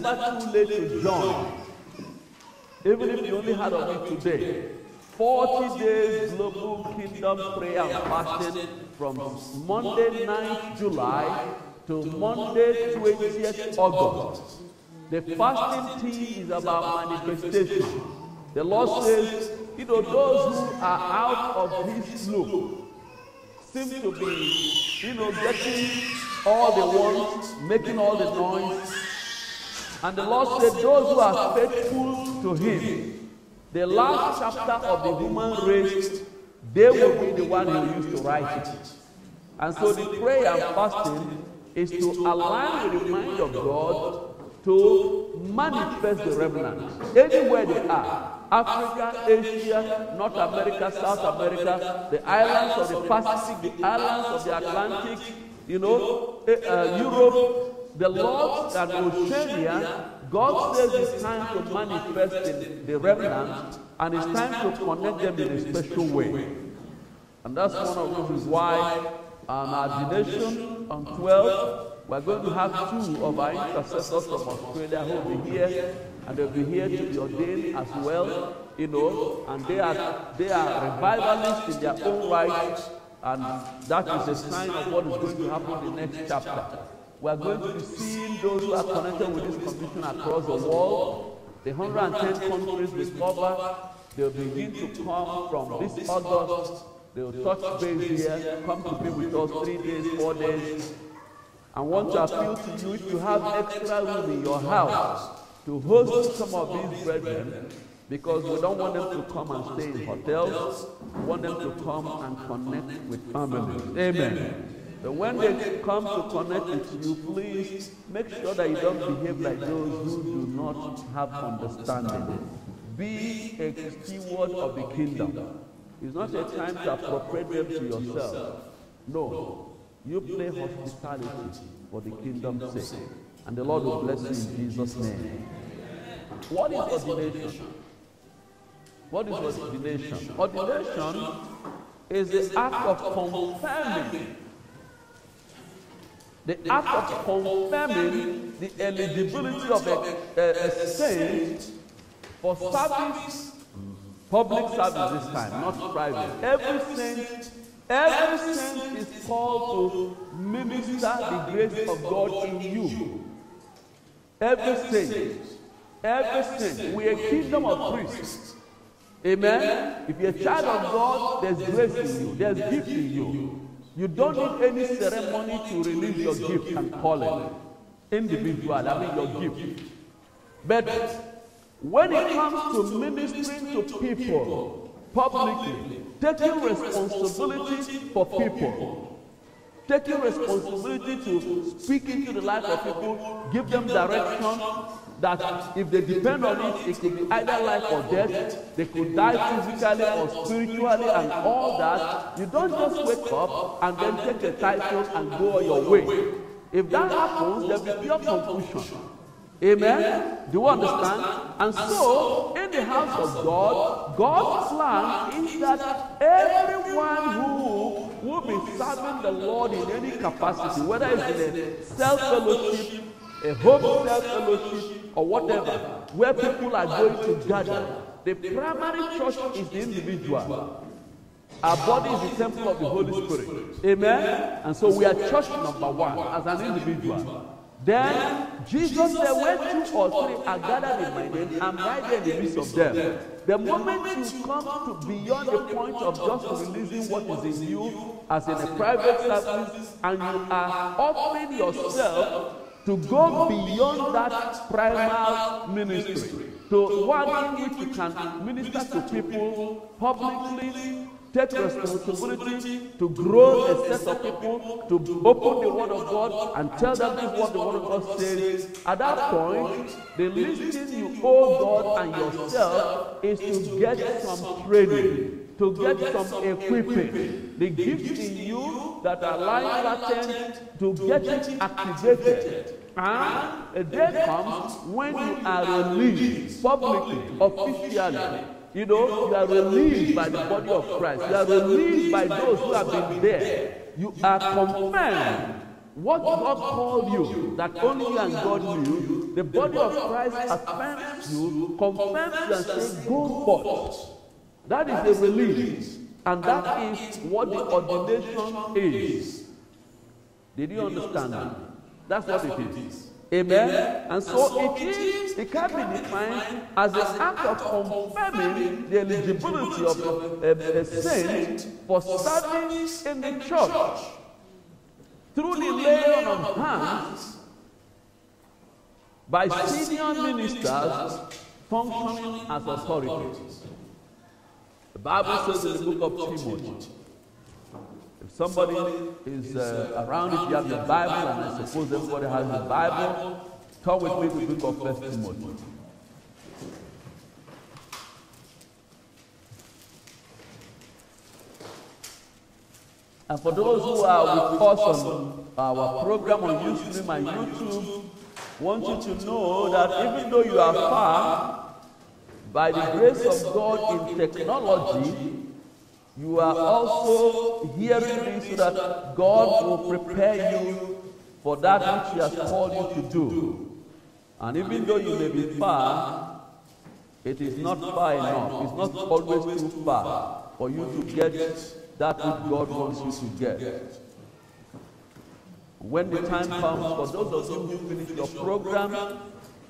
never too late to join. Even if you only had of it today. 40 days global kingdom prayer and fasting from Monday 9th July to Monday 20th August. The fasting theme is about manifestation. The Lord says, those who are out of his loop seem to be, getting all they want, making all the noise. And the Lord said, those who are faithful to him, the last chapter of the human race, they will be the one who used to write it. And so the prayer and fasting is to align with the mind of God to manifest the remnant anywhere they are. Africa, Asia, North America, South America, the islands of the Pacific, the islands of the Atlantic, Europe, the Lord and Oceania. God says it's time to manifest in the remnant, and it's time to connect them in a special way. And that's one of the reasons why on our ordination on 12, we're going to have 2 of our intercessors from Australia who will be here, and they'll be here to be ordained as well, and they are revivalists in their own right, and that is a sign of what is going to happen in the next chapter. We are going to be seeing those who are connected with this commission across the world. The 110 countries we cover, they'll begin to come from this August. They'll touch base here, come to be with us 3 days, 4 days. I want to appeal to you, if you have extra room in your house, to host some of these brethren, because we don't want them to come and stay in hotels. We want them to come and connect with families. Amen. So when they come to connect with you, please make sure that you don't behave like those who do not have understanding. Be a steward of the kingdom. It's not a time to appropriate them to yourself. No. You play hospitality for the kingdom's sake. And the Lord will bless you in Jesus' name. What is ordination? What is ordination? Ordination is the act of confirming. The act of confirming the eligibility of a saint for service, public service this time, not private. Every saint is called to minister the grace of God in you. Every saint. We are a kingdom of priests. Amen. If you're a child of God, there's grace in you, there's gift in you. You don't need any ceremony to release your gift and calling. Individual, your gift. But when it comes to ministering to people publicly, taking responsibility for people, taking responsibility to speak into the life of people, give them direction, that if they depend on it, it could be either life or death. They could die physically or spiritually and all that. You don't just wake up and then take a title and go your way. If that happens, there will be pure confusion. Amen? Do you understand? And so, in the house of God, God's plan is that everyone who will be serving the Lord in any capacity, whether it's in a self-fellowship, a home self-fellowship, or whatever, where people are going to gather, the primary church is the individual. Our body is the temple of the Holy Spirit. Amen? And so we are church number 1 as an individual. Then Jesus said, when 2 or 3 are gathered in my name, I'm right there in the midst of them. The moment you come to beyond the point of just releasing what is in you as in a private service, and you are offering yourself to go beyond that primal ministry, to one in which you can minister to people publicly, take responsibility to grow a set of people, to open the Word of God and tell them this is what the Word of God says. At that point, the least thing you owe God and yourself is to get some training, to get some equipping. The gifts in you that are lying latent, to get it activated. And a day comes when you are released publicly, officially. You are released by the body of Christ. You are released by those who have been there. You are confirmed. What God called you, that only you and God knew, the body of Christ affirms you, confirms you, and says, go forth. That is a release. And that is what the ordination is. Did you understand that? That's what it is. Amen? And so it can be defined as an act of confirming the eligibility of a saint for service in the church through the laying on of hands by senior ministers functioning as authorities. The Bible says in the book of Timothy, if somebody is around, if you have your Bible, and I suppose everybody has the Bible, come with me to the book of 1 Timothy. And for those who are with us on our program on Ustream and YouTube, want you to know that even though you are far, by the grace of God in technology, you are also hearing this so that God will prepare you for that which He has called you to do. And even though you may be far, it is not far enough. It's not always too far for you to get that which God wants you to get. When the time comes, for those of you who finish your program,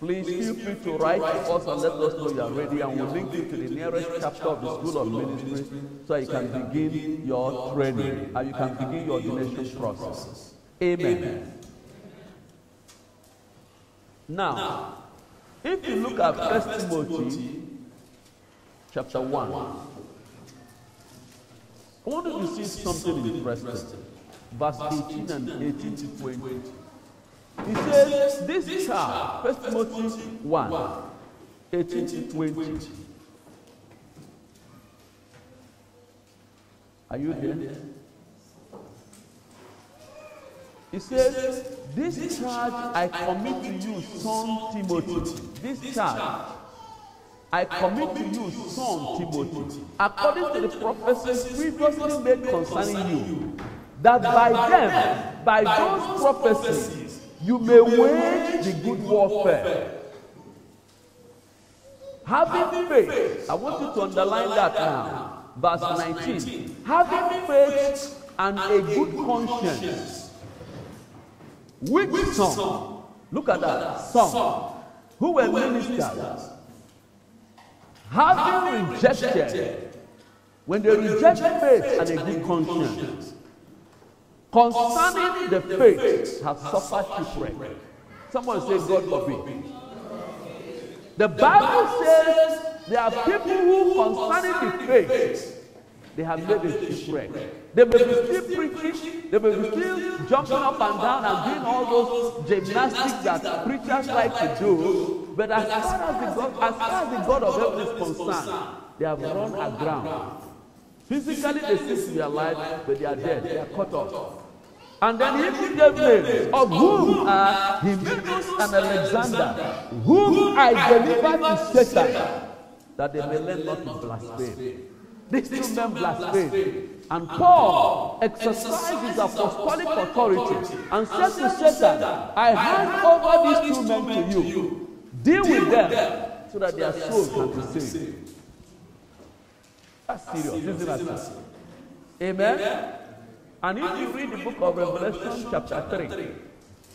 please feel free to write to us and let us know you are ready, and we'll link you to the nearest chapter of the School of Ministry so you can begin your training and you can begin your ordination process. Amen. Now, if you look at 1 Timothy chapter 1, I want you to see something interesting. Verse 18 and 18 to 20. He says, this child, 1 Timothy 1, 18 to 20. Are you there? He says, this charge I commit to you, son Timothy. This charge I commit to you, son Timothy, according to the prophecies previously made concerning you, that by them, by those prophecies, you may wage the good warfare. Having faith, I want you to underline that now. Verse 19. Having faith and a good conscience. Which some, look at that, some who were ministers, having rejected, when they reject faith and a good conscience, concerning the faith, have suffered shipwreck. Someone say, God forbid. The Bible says there are people who, concerning the faith, they have made a shipwreck. They may be still preaching, they may be still jumping up and down and doing all those gymnastics that preachers like to do, but as far as the God of heaven is concerned, they have run aground. Physically they seem to be alive, but they are dead, they are cut off. And then he gave names, of whom are Hymenaeus and Alexander, whom I delivered to Satan, that they may learn not to blaspheme. These two men blasphemed. And Paul exercised his apostolic authority and said to Satan, I hand over these two men to you. Deal with them so that their souls can be saved. That's serious, isn't it? Amen? And if you read the book of Revelation chapter 3,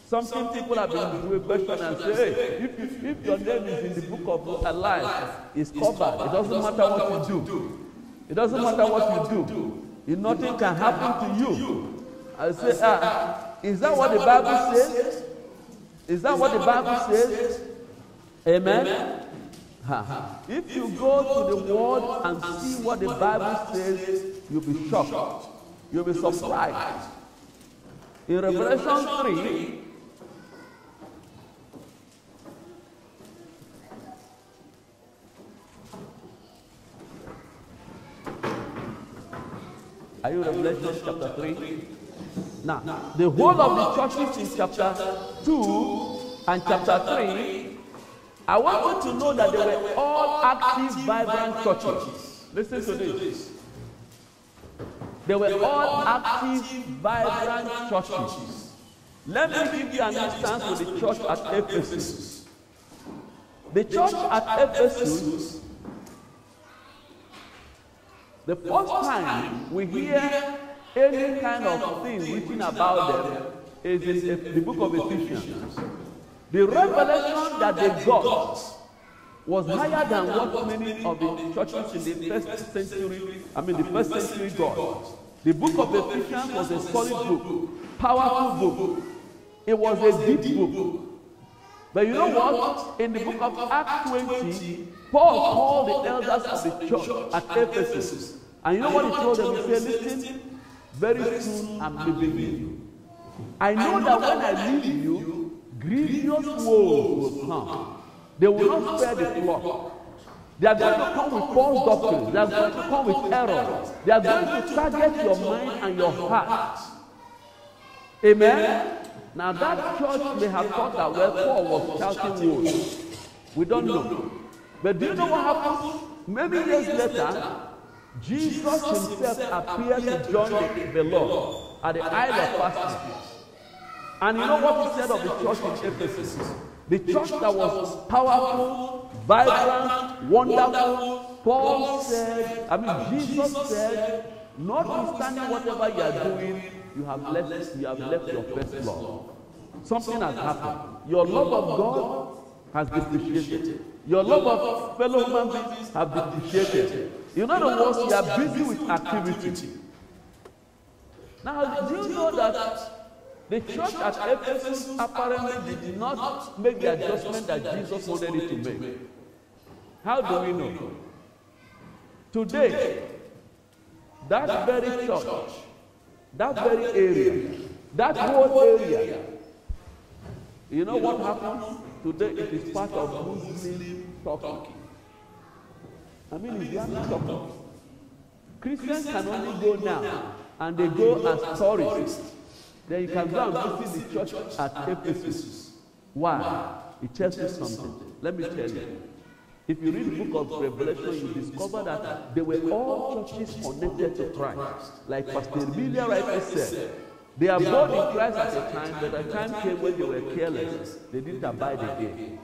something people have been doing question and say, hey, if your name is in the book of life, it's covered. It doesn't matter what you do. It doesn't matter what you do. Nothing can happen to you. I say, is that what the Bible says? Is that what the Bible says? Amen? If you go to the Word and see what the Bible says, you'll be shocked. You'll be surprised. In Revelation 3, are you Revelation chapter 3? Now, the whole of the churches in chapter 2 and chapter 3, I want you to know that they were all active, vibrant churches. Listen to this. They were all active, vibrant churches. Let me give you an instance with the church at Ephesus. The church at Ephesus, the first time we hear any kind of thing written about them is in the book of Ephesians. The revelation that they got was higher than what many of the churches in the first century got. The book of Ephesians was a solid book, powerful book. It was a deep book. But you know what? In the book of Acts 20, Paul called the elders of the church at Ephesus. And you know what he told them? He said, listen, very soon I'm leaving you. I know that when I leave you, grievous woes will come. They will not spare the flock. They are going to come with false doctrines. They are going to come with errors. They are going to target your mind and your heart. Amen? Now that church may have thought that well, Paul was shouting words. We don't know. But do you know what happened? Many years later, Jesus himself appeared to John the Lord at the Isle of Patmos. And you know what he said of the church in Ephesus? The church that was powerful, vibrant, wonderful. Jesus said, notwithstanding whatever you are doing, you have left your first love. Something has happened. Your love of God has depreciated. Your love of fellow human beings has depreciated. In other words, you are busy with activity. Now, do you know that the church at Ephesus apparently did not make the adjustment that Jesus wanted it to make? How do we know? Today, that very church, that very area, that whole area, you know what happens? Today it is part of Muslim Turkey. Islamic Turkey. Christians can only go now, and they go as tourists. Then you can go and visit the church at Ephesus. Why? It tells you something. Let me tell you. If you read the book of Revelation, you discover that they were all churches connected to Christ. Like Pastor Emilia rightly said, they are born in Christ at a time, but a time came when they were careless. They didn't abide again.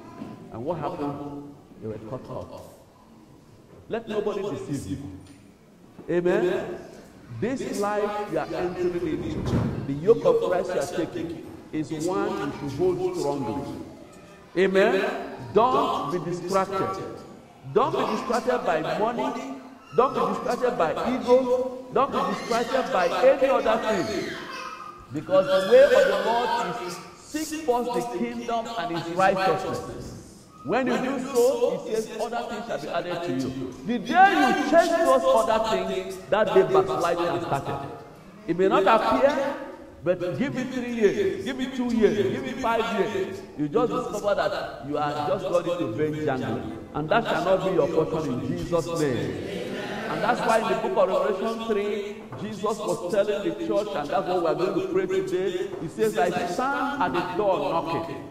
And what happened? They were cut off. Let nobody deceive you. Amen? This life you are entering into, the yoke of Christ you are taking, is one you should hold strongly. Amen? Don't be distracted. Don't be distracted by money. Don't be distracted by ego. Don't be distracted by any other thing. Because the way of the Lord is seek first the kingdom and his righteousness. When you do so, he says other things shall be added to you. The day you change those other things, that day backsliding has started. It may not appear, but give it 3 years, give it 2 years, give it 5 years. You just discover that you are just going to vain jangling. And that shall not be your portion in Jesus' name. And that's why in the book of Revelation 3, Jesus was telling the church, and that's what we are going to pray today. He says, I stand at the door knocking.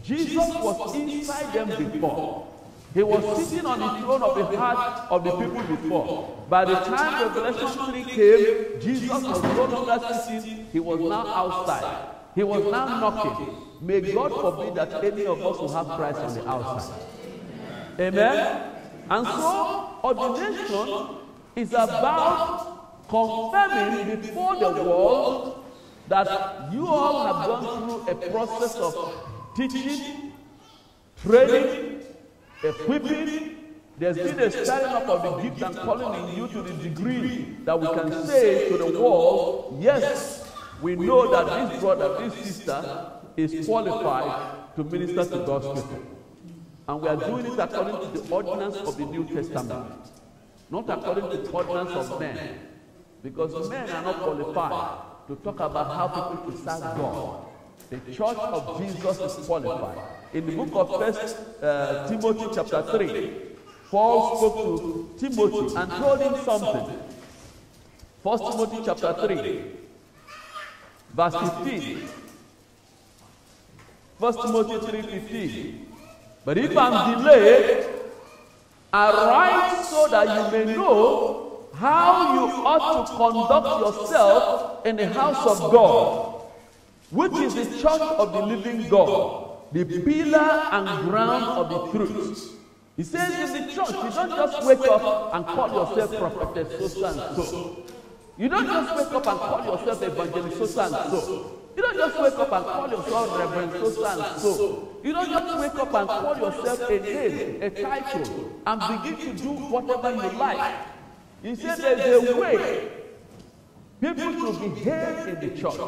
Jesus was inside them before. He was sitting on the throne of the heart of the people before. By the time Revelation 3 came, Jesus was no longer sitting. He was now outside. He was now knocking. May God forbid that any of us will have Christ on the outside. Amen? And so, ordination is about confirming before the world that you all have gone through a process of teaching, training, equipping. There's been a stirring up of the gift and calling in you to the degree that we can say to the world, yes, we know that this brother, this sister is qualified to minister to God's people. And we are doing it according to the ordinance of the New Testament, not according to the ordinance of men. Because men are not qualified to talk about how people should serve God. The church of Jesus is qualified. In the book of 1 Timothy chapter 3, Paul spoke to Timothy and told him something. 1 Timothy chapter 3, verse 15. 1 Timothy 3:15. But if I'm delayed, arise so that you may know how you ought to conduct yourself in the house of God, which is the church of the living God, the pillar and ground of the truth. He says in the church, you don't just wake up and call yourself prophetess so and so. You don't just wake up and call yourself evangelist so and so. You don't just wake up and call yourself reverend so and so. You don't just wake up and call yourself a name, a title, and begin to do whatever you like. He said there's a way people should behave in the church.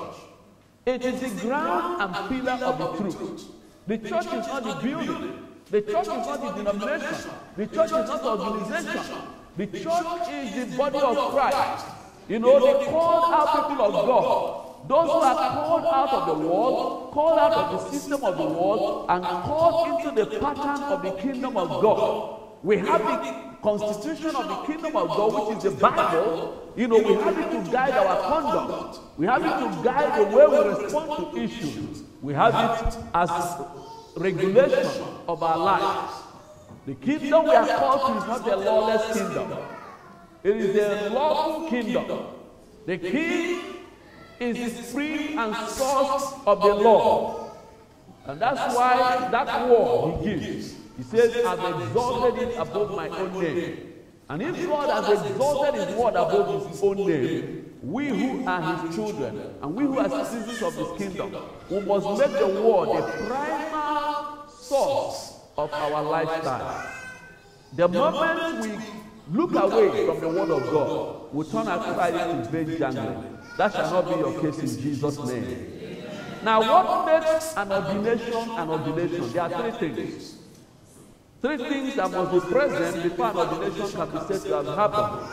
It is the ground and pillar of the truth. The church is not the building. The church is not the denomination. The church is not the organization. The church is the body of Christ. You know, they called out people of God. Those who are called out of the world, called out of the system of the world, and called into the pattern of the kingdom of God. We have the constitution of the kingdom of God, which is the Bible. You know, we have it to guide our conduct. We have it to guide the way we respond to issues. We have it as regulation of our lives. The kingdom we are called to is not a lawless kingdom. It is a lawful kingdom. The king is the spring and source of the law. And that's why that word he gives. He says, I've exalted it above my own name. And if God has exalted his word above his own name, we who are his children, and we who are citizens of his kingdom, we must make the word the primal source of our lifestyle. The moment we look away from the word of God, we turn our cry into vain jangling. That shall not be your case in Jesus' name. Now, what makes an ordination an ordination? There are three things. Three things that must be present before an ordination can be said to have happened.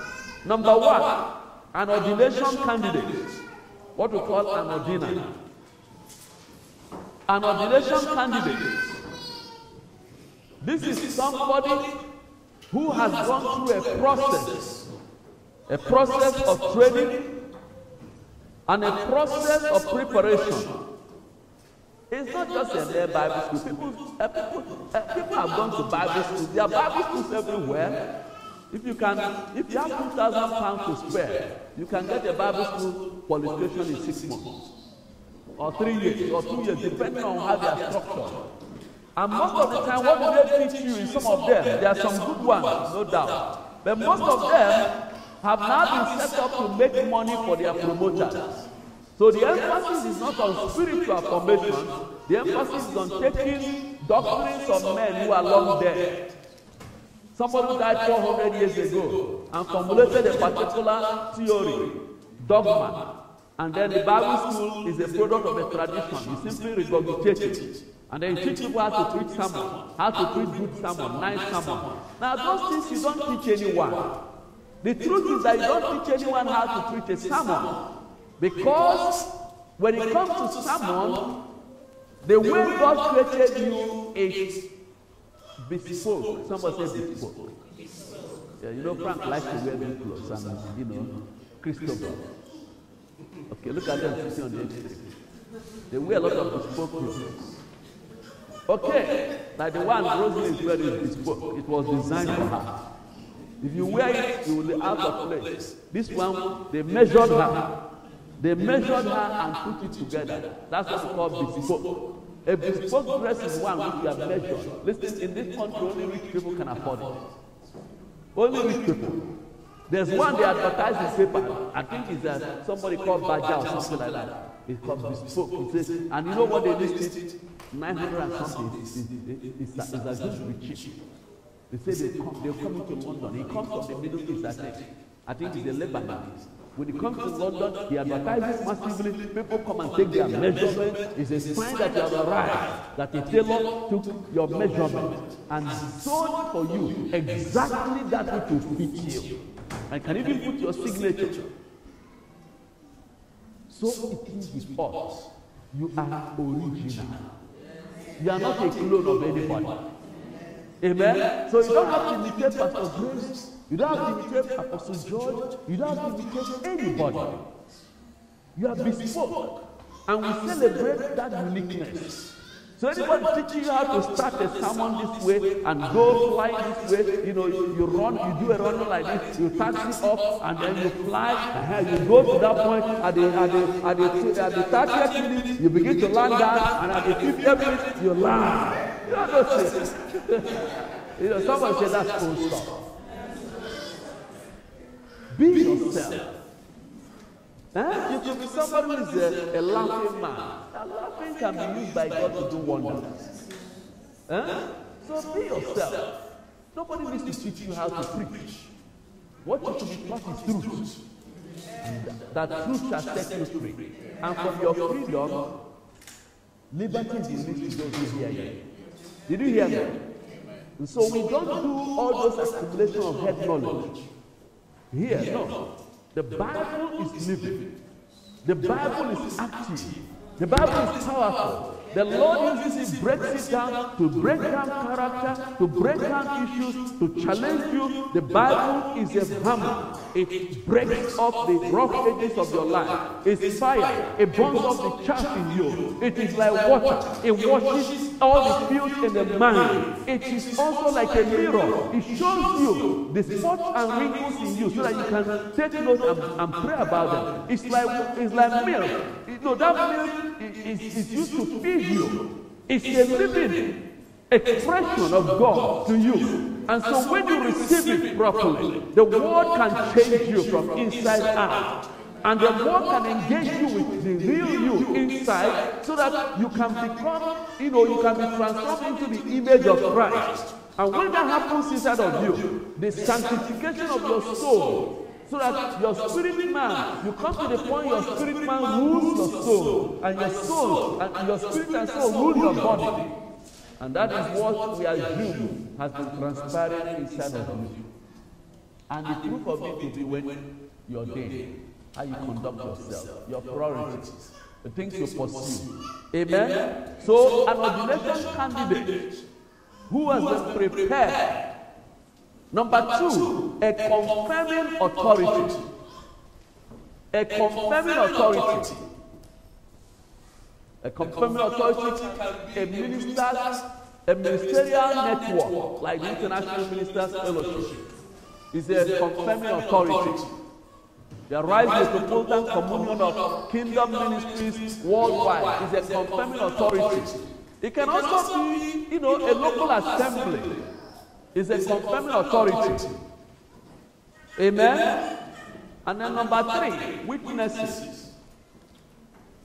Number one, an ordination candidate. What we call an ordinand. An ordination candidate. This is somebody who has gone through a process of training, and a process of preparation. It's not just a mere Bible school. People have gone to Bible schools. There are Bible schools everywhere. If you have 2,000 pounds to spare, you can get a Bible school qualification in 6 months, or 3 years, or 2 years, depending on how they are structured. And most of the time, what do they teach you in some of them? There are some good ones, no doubt. But most of them have now been set up to make money for their promoters. So the emphasis is not on spiritual formation. The emphasis is on taking doctrines of men who are long dead. Somebody who died 400 years ago and formulated a particular theory, dogma. And then the Bible school is a product of a tradition. You simply regurgitate it. And then you teach people how to preach sermon, how to preach good sermon, nice sermon. Now those things you don't teach anyone. The truth is that you don't teach anyone how to preach a sermon. Because when it comes to sermon, the way God created you is bespoke. Somebody says bespoke. Yeah, you know Frank likes to wear big clothes and Christopher. Okay, look at them sitting on the extreme. They wear a lot of bespoke clothes. Okay, like the one Rosie is wearing is bespoke. It was designed for her. If you wear it, you will be out of place. This one, they measured her. They measured her and put it together. That's what we call bespoke. A bespoke dress is one which you have measured. Listen, in this country, only rich people can afford it. Only rich people. There's one they advertise in paper. I think it's somebody called Baja or something like that. It's called bespoke. It says, and you know what they list it? 900 and something. It's as good to be cheap. They say they're coming to London. He comes from the Middle East, I think it's the Lebanese. When he comes to London, he advertises massively. People come and take their measurement. It's a sign that you have arrived, that the tailor took your measurement and sewed for you exactly that which will fit you. And can even put your signature. So it is with us. You are original. You are not a clone of anybody. Amen? So you don't have to imitate Pastor Grace. You don't have to imitate Apostle George. You don't have to imitate anybody. You are bespoke. And we celebrate that uniqueness. So anybody teaching you how to start a sermon this way and go fly this way, you know, you run, you do a run like this, you taxi up and then you fly, you go to that point at the 30th minute, you begin to land down, and at the 50th minute, you land. You know those things. You know, someone said that's cool stuff. Be yourself. You could be somebody who is a laughing man. Laughing can be used by God to do wonders. So be yourself. Nobody needs to teach you how to preach. What you should be taught is truth. And that truth shall set you free. And from your freedom, liberty is released to those who hear you. Did you hear me? And so we don't do all those accumulation of head knowledge. Here, no. The Bible is living. The Bible is active. The Bible is powerful. The Lord uses it, breaks it down to break down character, to break down issues, to challenge you. The Bible is a hammer. It breaks up the rough edges of your life. It's fire. It burns up the chaff in you. It is like water. It washes all the filth in the mind. It is also like a mirror. It shows you the spots and wrinkles in you so that you can take notes and pray about them. It's like milk. You know, that milk is used to feed you. It's a living expression of God to you. And so when you receive it properly, the word can change you from inside out. And the word can engage you with the real you inside so that you can become, you can be transformed into the image of Christ. And when that happens inside of you, the sanctification of your soul, so that your spirit man, you come to the point your spirit man rules your soul, and your soul, and your spirit and soul rule your body. And that is what we assume has been transpiring inside of you. And the proof of it will be when you're dead, how you conduct yourself, your priorities, the things you pursue. Amen? So an ordination candidate who has been prepared. Number 2, a confirming authority. A confirming authority. A confirming authority, a ministerial network like the International Ministers Fellowship is a confirming authority. The Rise Metropolitan Communion of Kingdom Ministries worldwide is a confirming authority. It can also be, a local assembly. Is a confirming authority. Amen? And then number 3, witnesses.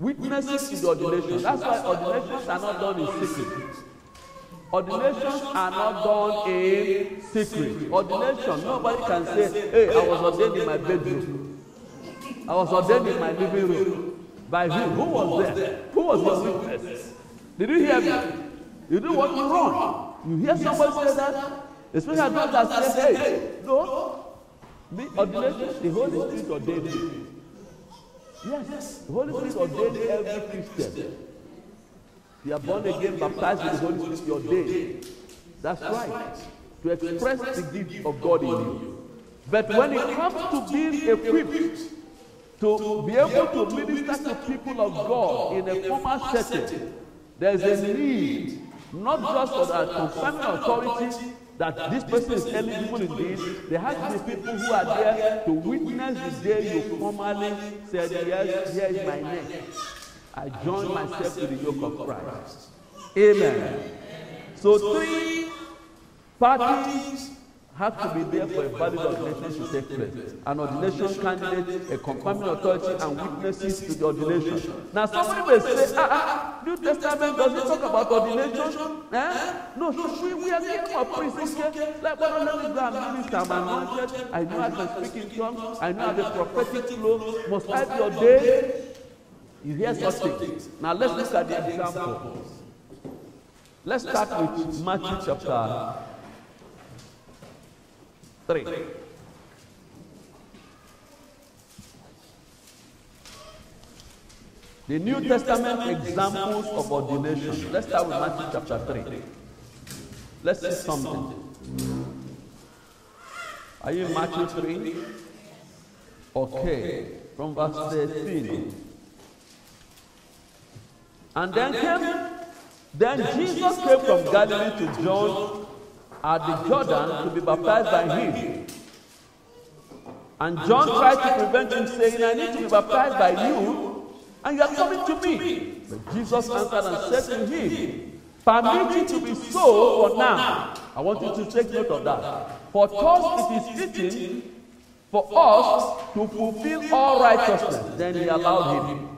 Witnesses is ordination. That's why ordinations are not done in secret. Ordinations are not done in secret. Ordination, nobody can say, hey, I was ordained in my bedroom. I was ordained in my living room. By who? Who was there? Who was your witness? Did you hear me? You do what you wrong. You hear somebody say that? Especially those that say, hey, no, the ordination, the Holy Spirit ordained you. Yes, the Holy Spirit ordained every Christian. You are born again, baptized with the Holy Spirit, you ordained. That's right. To express the gift of God in you. But when it comes to being equipped, to be able to minister to people of God in a formal setting, there is a need, not just for that confirming authority, that this person is eligible indeed. There has to be people who are there to witness the day you formally said, yes, here is my name. I join myself to the yoke of Christ. Amen. So 3 parties have to be there for a valid ordination to take place. An ordination candidate, a confirming authority, and witnesses to the ordination. Now somebody will say, New Testament doesn't talk about ordination. No, we are here for priests. Like, let me go and minister. I'm anointed. I know I can speak in tongues. I know I have a prophetic flow. Must I be ordained? You hear such things. Now let's look at the example. Let's start with Matthew chapter 3. The New Testament examples of ordination. Let's start with Matthew chapter 3. Let's see something. Are you in Matthew 3? Okay. From verse 13. And then came Then Jesus came from Galilee to John at the Jordan to be baptized by him. And John tried to prevent him, saying, I need to be baptized by you, and you are coming to me. But Jesus answered and said to him, permit it to be so for now. I want you to take note of that. For thus it is written, for us to fulfill all righteousness. Then he allowed him.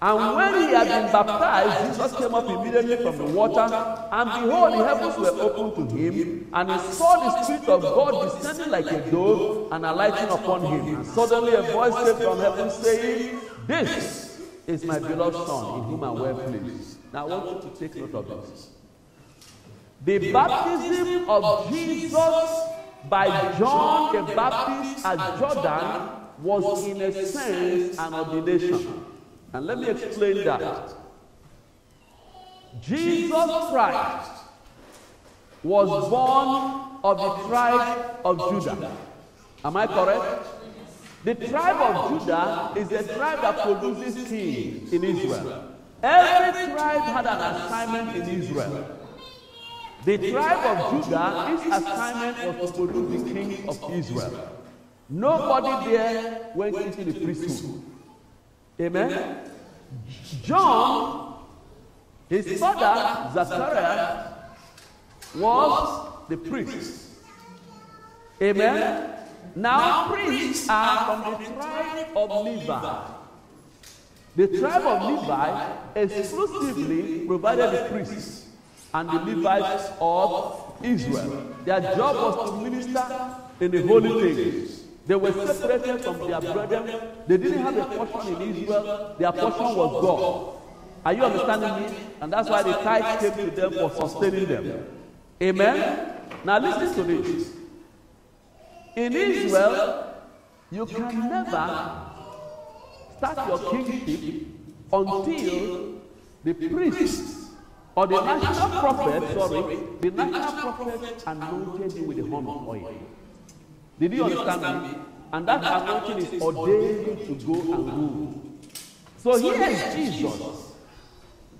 And when he had been baptized, Jesus came up immediately from the water, and behold, the heavens were opened to him, and he saw the Spirit of God descending like a dove and alighting upon him. And suddenly a voice came from heaven saying, this is my beloved Son, in whom I am well pleased. Now I want you to take note of this. The baptism of Jesus by John the Baptist at Jordan was in a sense an ordination. And let me explain that. Jesus Christ was born of the tribe of Judah. Am I correct? The tribe of Judah is a tribe that produces kings in Israel. Every tribe had an assignment in Israel. The tribe of Judah, its assignment was to produce the kings of Israel. Nobody there went into the priesthood. Amen? John, his father, Zachariah, was the priest. Amen? Now priests are from the tribe of Levi. The tribe of Levi exclusively provided the priests and the Levites of Israel. Their job was to minister in the holy things. They were separated from their brethren. They didn't have a portion in Israel. Their portion was God. Are you understanding me? And that's why the tithe came to them for sustaining them. Amen? Now listen to this. In Israel, you can never start your kingship until the priest or the national prophet, the national prophet anointed you with the horn of oil. Did you understand me? And that anointing is ordained to go and rule. So here is Jesus,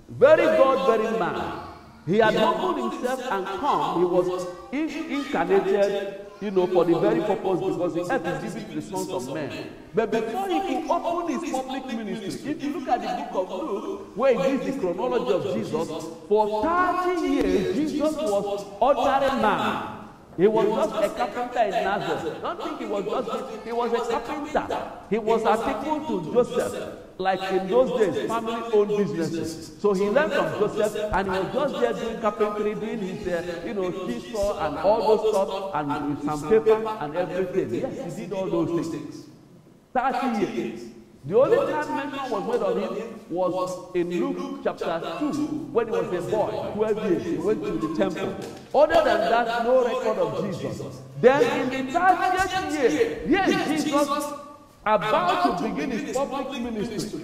very God, very man. He had humbled himself and come. He was incarnated, for the very purpose, because the earth is given to the sons of men. But before he could open his public ministry, if you look at the book of Luke, where it gives the chronology of Jesus, for 30 years, Jesus was ordinary man. He was just a carpenter in Nazareth. Don't think he was he was a carpenter. He was article to Joseph. Like in those days, family-owned businesses. So he learned from Joseph, and he was just there doing carpentry, doing his, seesaw and all those stuff, and with some paper and everything. Yes, he did all those things. 30 years. The only time mention was made of him was in Luke chapter 2, when he was a boy, 12 years. He went to the temple. Other than that, no record of Jesus. Then in the 30th year, yes, Jesus about to begin his public ministry.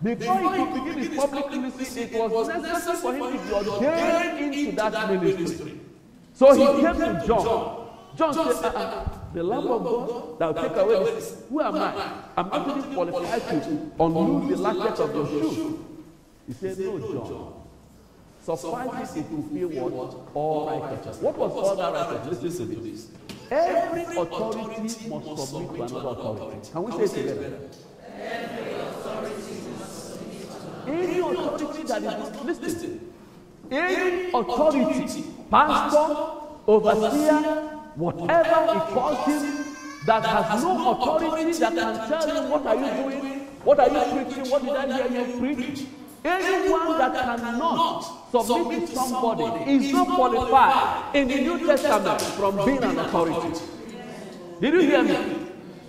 Before he could begin his public ministry, it was necessary for him to be ordained into that ministry. So he came to John. John said, the Lamb of God that will take away this. Who am I? I'm not even qualified to unloose the latchet of your shoe. He said, no, John. Suffice it to fulfill what? All righteousness. What was all that righteousness? Listen to this. Every authority must submit to another authority. Can we say it together? Every authority must submit to another. Any authority that is, listen, any authority, pastor, overseer, whatever it calls him, that has no authority, that can tell you what are you doing, what are you preaching, what did I hear you preach. Anyone that cannot submit to somebody is not qualified in the New Testament from being an authority. Did you hear me?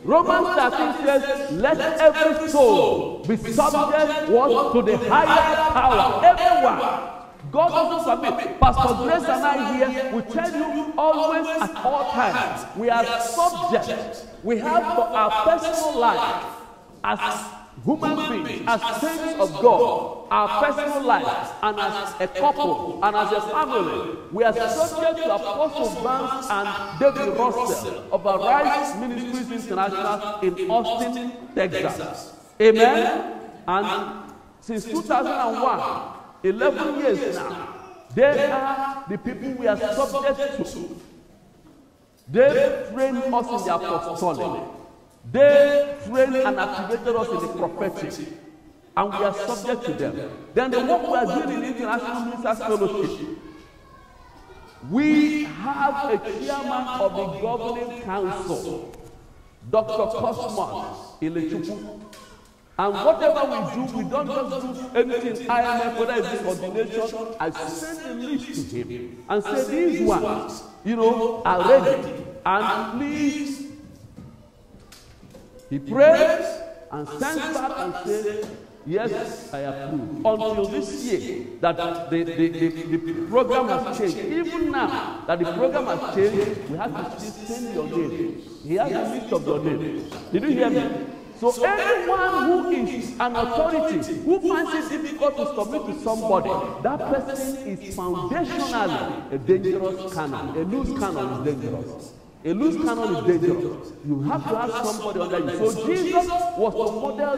Romans 13 says, let every soul be subject to the higher power. Everyone. God doesn't submit. Pastor Grace and I here will tell you always at all times, we are subject. We have for our personal life as human beings, as saints of God, our personal life, and as a couple, and as a family, we are subject to Apostle Vance and David Russell of Arise Ministries International in Austin, Texas. Amen? And since 2001, 11 years now. They are the people we are subject to. They trained us in the apostolic. They trained and activated us in the prophetic. And we are subject to them. Then the work we are doing in International Ministers Fellowship. We have a chairman of the governing council, Dr. Cosmos Ilechukwu. And whatever we do, we don't just do anything. IMF, whether it's coordination, I send a list to him and say these ones, are ready. And please, he prays and sends back and says, yes, I approve. Until this year, that the program has changed. Even now that the program has changed, we have to still send your name. He has a list of your names. Did you hear me? So anyone who is an authority, who finds it difficult to submit to somebody, that person is foundationally a dangerous canon. A loose canon is dangerous. A loose canon is dangerous. You have to have somebody under you. So Jesus was to model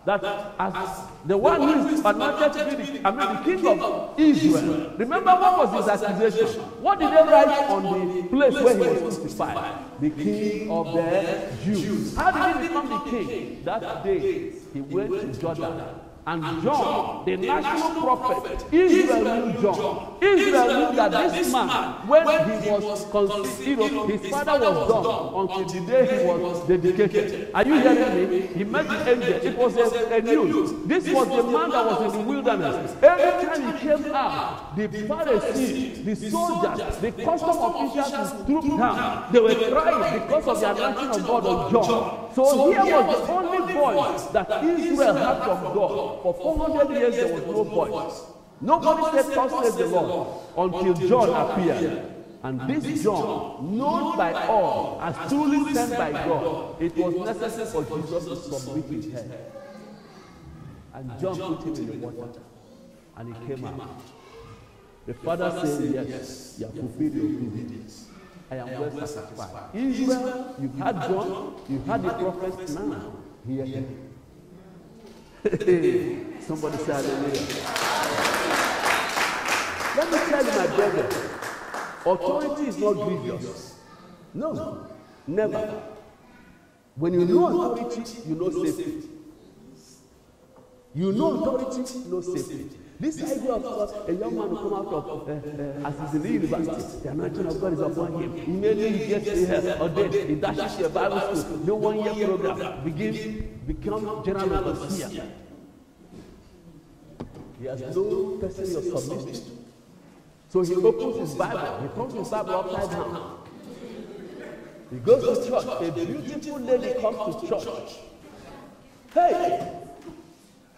that as the one who is anointed to be the king of Israel. Remember what was his accusation? What did they write on the place where he was crucified? The king of the Jews. How did he become the king? That day he went to Jordan. And John, the national prophet, Israel knew John. Israel knew that this man, when he was conceived, his father was dumb until the day he was dedicated. Are you hearing me? He met the angel. It was a news. This was the man that was in the wilderness. Every time he came out, the Pharisees, the soldiers, the custom officials trooped down. They were crying because of the anointing of God on John. So here was the only voice that Israel had from God. For 400 years there was no voice. Nobody said, "Thus says the Lord," until John appeared. And this John, known by all as truly sent by God, it was necessary for Jesus to submit his head. And John put him in the water, and he came out. The Father said, "Yes, you have fulfilled your obedience. I am well satisfied." Israel, you had John, you had the prophets, now hear him. Somebody say hallelujah. Let me tell you, my brother, authority is not grievous. No, never. When you know authority, you know safety. You know authority, you know safety. This idea of a young man who come out of as he's in the university, the anointing of God is upon him. Immediately he gets here or dead, he dashes to a Bible school, no 1 year program, become general overseer. He has no person you're submitting. So he opens his Bible, he turns his Bible upside down. He goes to church, a beautiful lady comes to church. Hey!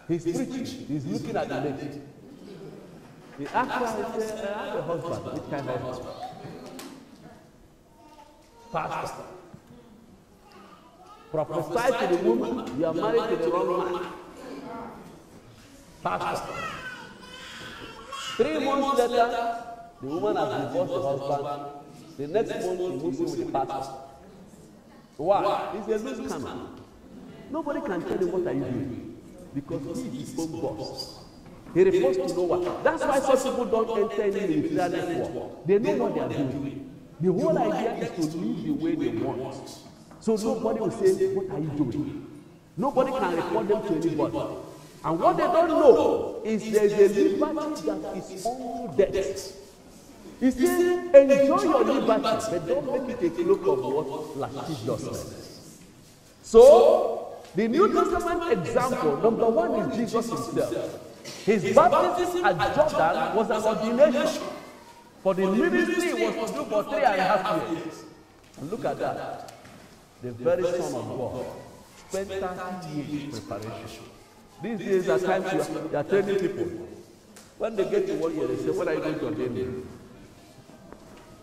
He's preaching, he's looking at the lady. He asks her, he says, "I have a husband." Which kind of husband? Pastor. Prophesy to the woman, you are married to the wrong man. Pastor. 3 months later, the woman has divorced the husband. The next month, he moves in with the pastor. Why? It's a loose canon. Nobody can tell him what are you doing, because he is his own boss. He refers to no one. That's why some people don't enter any military work. They know what they are doing. The whole idea is to live the way they want. So nobody will say, "What are you doing?" Nobody can report them to anybody. And what they don't know is there is a liberty that is unto death. He says, enjoy your liberty, but don't make it a cloak of what lasciviousness. So, the New Testament example, number one, is Jesus himself. His baptism at Jordan was an ordination. For the ministry he was to do for 3.5 years. And look at that. The very Son of God spent 30 years preparation. These days, at times, you are training people. When they get to 1 year, they say, "What are you going to ordain me?"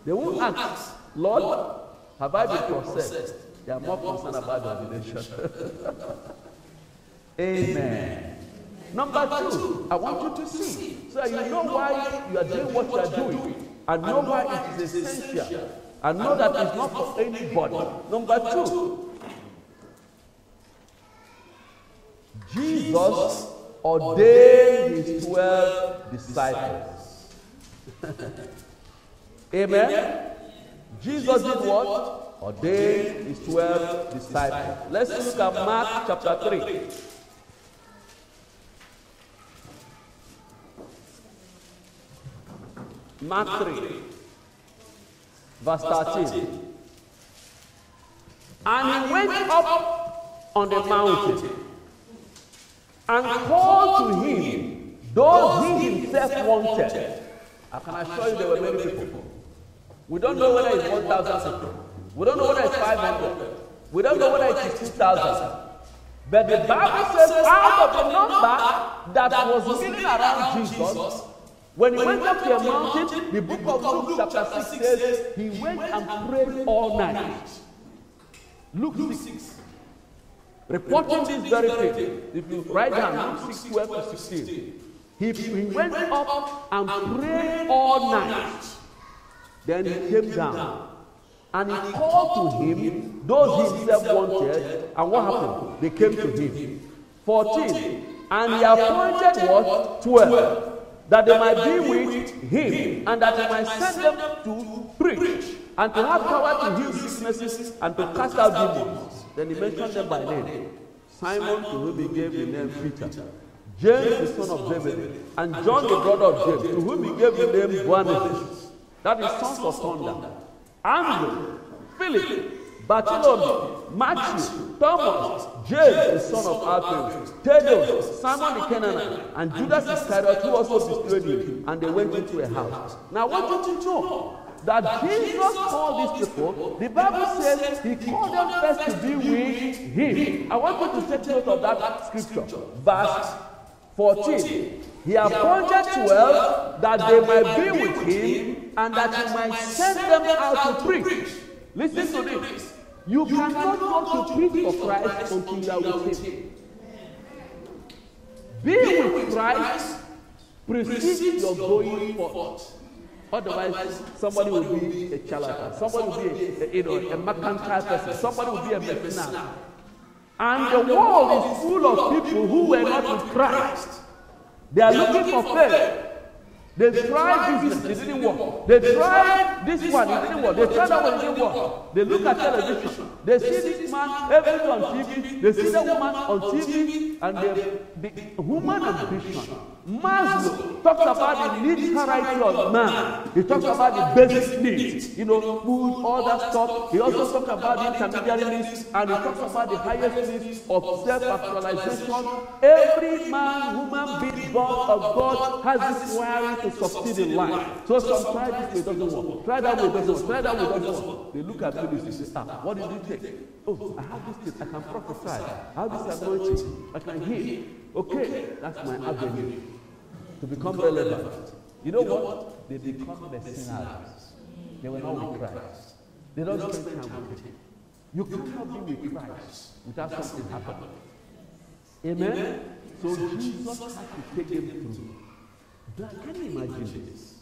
They won't ask, "Lord, have I been processed?" They are more concerned about the ordination. Amen. Number two, I want you to see, so you know why you are doing what you are doing, and know why it is essential, and know that it's not for anybody. Number two, Jesus ordained his 12 disciples. Amen? Jesus did what? Ordained his 12 disciples. Let's look at Mark chapter 3. Mark 3, verse 13. And he went up on the mountain and called to him those he himself wanted. I can assure you there were many people. We don't know whether it's 1,000 people. We don't know whether it's 500. We don't know whether it's 2,000. But the Bible says out of the number that was milling around Jesus, when he went up to a mountain, the book of Luke chapter 6 says he went and prayed all night. Luke 6. Reporting this very thing. If you write down Luke 6, 12 to 16. He went up and prayed all night. Then he came down. And he called to him those he himself wanted. And what happened? They came to him. 14. And he appointed what? 12. That they might be with him, and that he might send them to preach, and to have power to heal sicknesses, and to cast out demons. Then he mentioned them by name. Simon, to whom he gave the name Peter. James, the son of Zebedee, and John, the brother of James, to whom he gave the name Boanerges. That is sons of thunder. Andrew, Philip, Bartholomew, Matthew, Thomas, James, the son of Alphaeus, Thaddeus, Simon the Canaanite, and Judas Iscariot, who also betrayed him. And they went into a house. Now, I want you to know that Jesus called these people. The Bible says he called them first to be with him. I want you to take note of that scripture. Verse 14. He appointed 12 that they might be with him, and that he might send them out to preach. Listen to this. You cannot go to preach for Christ until you are with him. Being with Christ precedes your going forth. Otherwise, somebody will be a charlatan. Somebody will be a mercantile person. Somebody will be a mercenary. And the world is full of people who were not with Christ. They are looking for fame. They tried business, it didn't work. They tried this one, it didn't work. They tried that one, it didn't work. They look at television. They see this man every day on TV. They see the woman on TV, and the human ambition. Maslow talks about the needs hierarchy of man. He talks about the basic needs, food, all that stuff. He also talks about the intermediary needs, and he talks about the highest needs of self-actualization. Every man, woman, being born of God has this wiring to succeed in life. So some try this way, it doesn't work. Try that way, it doesn't work. Try that way, it doesn't work. They look at you and say, what did you take? Oh, I have this thing, I can prophesy. I have this anointing, I can heal. Okay, that's my avenue to become relevant. You know what? They become mercenaries. They were not with Christ. They don't spend time with him. You cannot be with Christ without something happening. Amen? So Jesus had to take them through. Can you imagine this?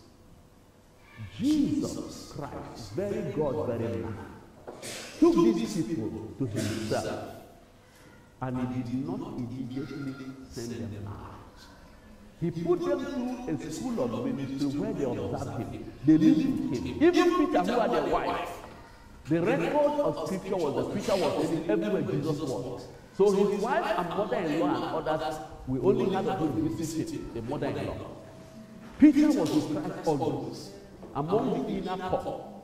Jesus Christ, very God, very man, took these people to himself, and he did not immediately send them out. He put them through a school of ministry where they observed him. They lived with him. Even Peter, who had a wife, the record of scripture was that Peter was living everywhere Jesus was. So his wife and mother-in-law and others, we only had to visit the mother-in-law. Peter was with Christ always, among the inner core.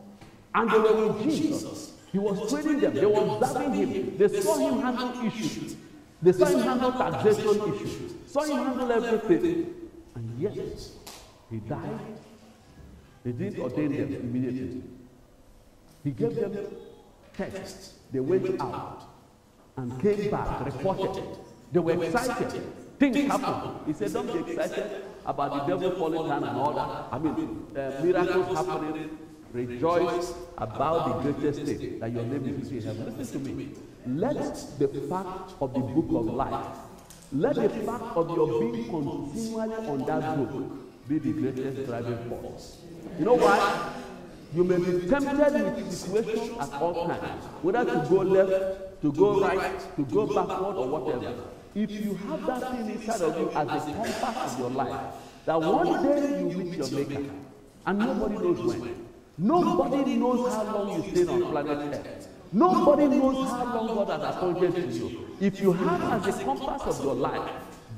And they were with Jesus. He was training them. They were observing him. They saw him handle issues. They saw him handle taxation issues. Saw him handle everything. And yet, he died. He didn't ordain them immediately. He gave them texts. They went out and came back, reported. They were excited. Things happened. He said, don't be excited about the devil falling down and all that. I mean, miracles happening. Rejoice about the greatest thing, that your name is in heaven. Listen to me. Let the fact of the book of life, let the fact of your being continually on that book be the greatest driving force. You know why? You may be tempted with situations at all times, whether to go left, to go right, to go backward, or whatever. If you have that thing inside of you as a compass of your life, that one day you meet your maker, and nobody knows when. Nobody knows how long you stay on planet Earth. Nobody knows how long God has appointed to you. If you have as a compass of your life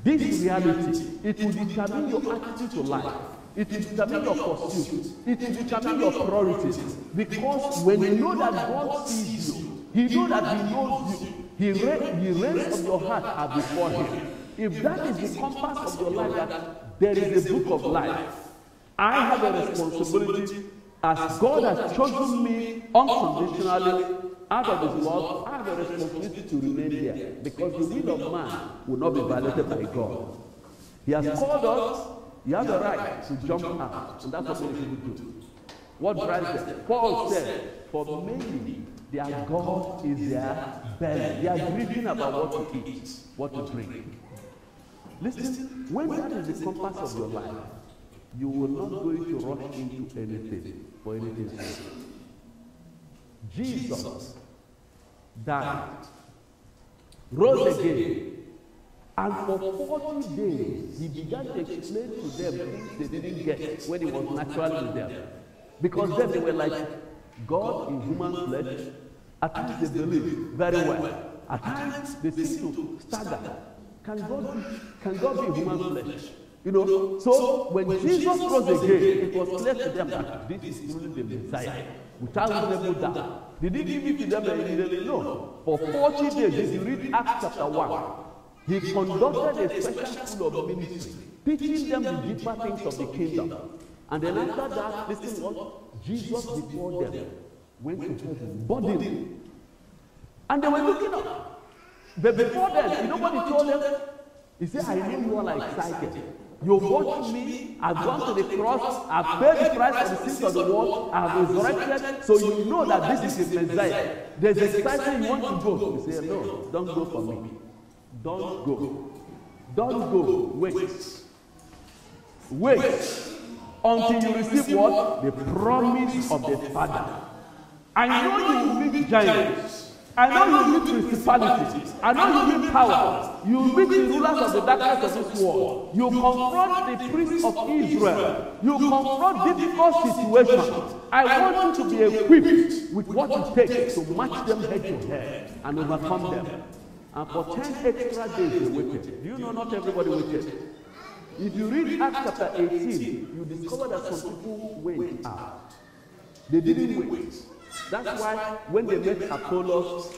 this reality, it will determine your attitude to life. It will determine your pursuit. It will determine your priorities. Because when you know that God sees you, He knows that He knows you. He reins of your heart are before Him. If that is the compass of your life, that there is a book of life, I have a responsibility, as God has chosen me unconditionally out of His love. I have a responsibility to remain here, because the will of man will not be violated by God. He has called us. You have the right to jump out, and that's what many people do. What drives them? Paul said, for many, their God is their belly. They are grieving about what to eat, what to drink. Listen, when that is the compass of your life, you will not going to rush into anything for anything. Jesus died, rose again, and for 40 days, he began to explain to them things they didn't get when he was naturally with them. Because then they were like, God in human flesh. At times they believe very well. At times they seem to stagger. Can God be human flesh? You know, so when Jesus rose again, it was clear to them that this is really the Messiah. Without them would die. Did he give it to them immediately? No. For 40 days, if you read Acts chapter 1, he conducted a special school of ministry, teaching them the deeper things of the kingdom. And then after that, listen what? Jesus before them went to heaven, bodily. And they were looking up. But before then, you know what he told them? He said, I know you all are excited. You've watched me, I've gone to the cross, I've paid the price for the sins of the world, I've resurrected, so you know that this is the Messiah. There's excitement, you want to go. He said, no, don't go for me. Don't go. Don't go. Wait. Wait until you receive what? The promise of the Father. I know you will meet giants. I know you will meet principalities. I know you will meet powers. You will meet the rulers of the darkness of this world. You confront the priests of Israel. You confront difficult situations. I want you to be equipped with what it takes to match them head to head and overcome them. And for 10 extra days they waited. Do you know not everybody waited? If you read Acts chapter 18, you discover that some people went out. They didn't wait. That's why when they met Apollos,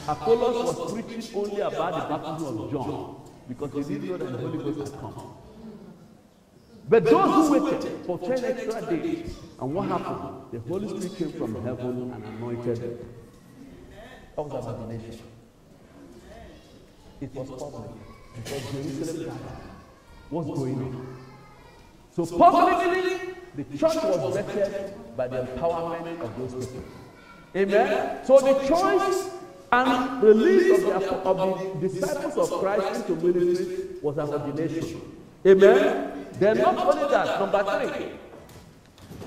Apollos was preaching only about the baptism of John, because they didn't know that the Holy Ghost had come. But those who waited for 10 extra days, and what happened? The Holy Spirit came from heaven and anointed them. That was abomination. It was public. Because Jerusalem died. What's going on? So publicly, the church was vetted by the empowerment of those people. Amen? So the choice and release of the disciples of Christ into ministry was an ordination. Amen? Then not only that, number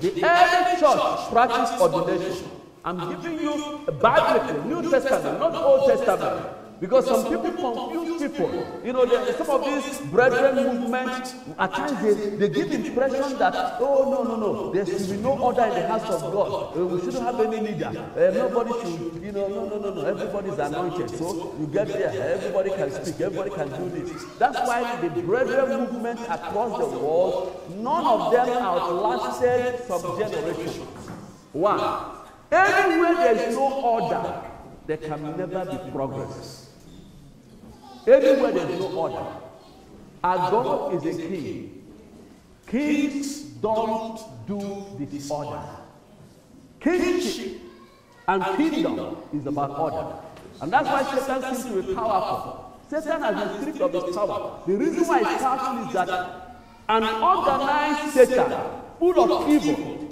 3, the early church practiced ordination. I'm giving you a Bible, New Testament, not Old Testament. Because some people confuse people. You know, some of these brethren movements, at times they give the impression that, oh, no, there should be no order in the house of God. We shouldn't have any leader. Nobody should, you know, no. Everybody's anointed. So you get there, everybody can speak, everybody can do this. That's why the brethren movement across the world, none of them outlasted some generations. 1, anywhere there is no order, there can never be progress. Anywhere there is no order. Our God is a king. Kings don't do disorder. Kingship and kingdom is about order. And that's why Satan seems to be powerful. Satan has been stripped of his power. The reason why it's powerful is that an organized Satan, full of evil,